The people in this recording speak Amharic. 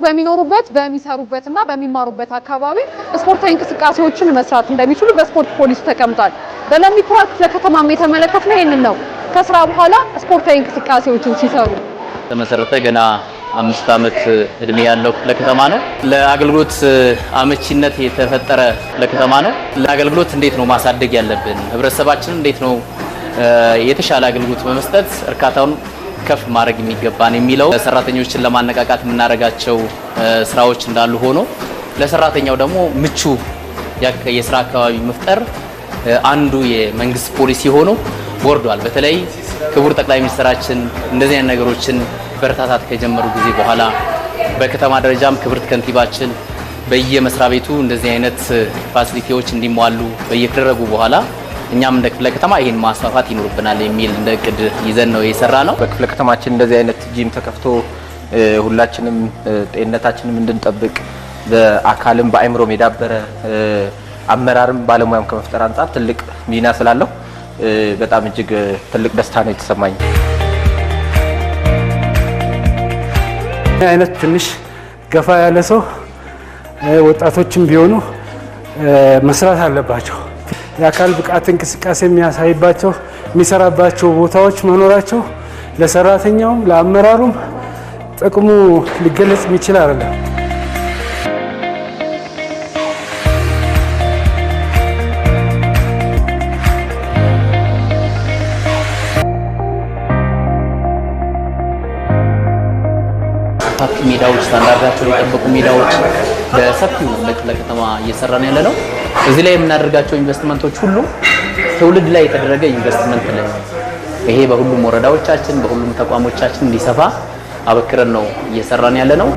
በሚኖሩበት በሚሰሩበትና በሚማሩበት አካባቢ ስፖርታዊ እንቅስቃሴዎችን መስራት እንደሚችሉ በስፖርት ፖሊሲ ተቀምጧል። በለሚ ኩራ ለከተማም የተመለከትነው ይሄንን ነው። ከስራ በኋላ ስፖርታዊ እንቅስቃሴዎችን ሲሰሩ ተመሰረተ ገና 5 ዓመት እድሜ ያለው ለከተማ ነው። ለአገልግሎት አመቺነት የተፈጠረ ለከተማ ነው። ለአገልግሎት እንዴት ነው ማሳደግ ያለብን? ህብረተሰባችን እንዴት ነው የተሻለ አገልግሎት በመስጠት እርካታውን ከፍ ማድረግ የሚገባን የሚለው ሰራተኞችን ለማነቃቃት የምናደርጋቸው ስራዎች እንዳሉ ሆኖ ለሰራተኛው ደግሞ ምቹ የስራ አካባቢ መፍጠር አንዱ የመንግስት ፖሊሲ ሆኖ ወርዷል። በተለይ ክቡር ጠቅላይ ሚኒስትራችን እንደዚህ አይነት ነገሮችን በርታታት ከጀመሩ ጊዜ በኋላ በከተማ ደረጃም ክብርት ከንቲባችን በየመስሪያ ቤቱ እንደዚህ አይነት ፋሲሊቲዎች እንዲሟሉ በየከደረጉ በኋላ እኛም እንደ ክፍለ ከተማ ይሄን ማስፋፋት ይኖርብናል የሚል እንደ እቅድ ይዘን ነው የሰራ ነው። በክፍለ ከተማችን እንደዚህ አይነት ጂም ተከፍቶ ሁላችንም ጤንነታችንን እንድንጠብቅ በአካልም በአይምሮም የዳበረ አመራርም ባለሙያም ከመፍጠር አንፃር ትልቅ ሚና ስላለው በጣም እጅግ ትልቅ ደስታ ነው የተሰማኝ። አይነት ትንሽ ገፋ ያለ ሰው ወጣቶችም ቢሆኑ መስራት አለባቸው። የአካል ብቃት እንቅስቃሴ የሚያሳይባቸው የሚሰራባቸው ቦታዎች መኖራቸው ለሰራተኛውም ለአመራሩም ጥቅሙ ሊገለጽ የሚችል አይደለም። ሰፋፊ ሜዳዎች ስታንዳርዳቸውን የጠበቁ ሜዳዎች በሰፊው ለክፍለ ከተማ እየሰራን ያለ ነው። እዚህ ላይ የምናደርጋቸው ኢንቨስትመንቶች ሁሉ ትውልድ ላይ የተደረገ ኢንቨስትመንት ነው። ይሄ በሁሉም ወረዳዎቻችን በሁሉም ተቋሞቻችን እንዲሰፋ አበክረን ነው እየሰራን ያለ ነው።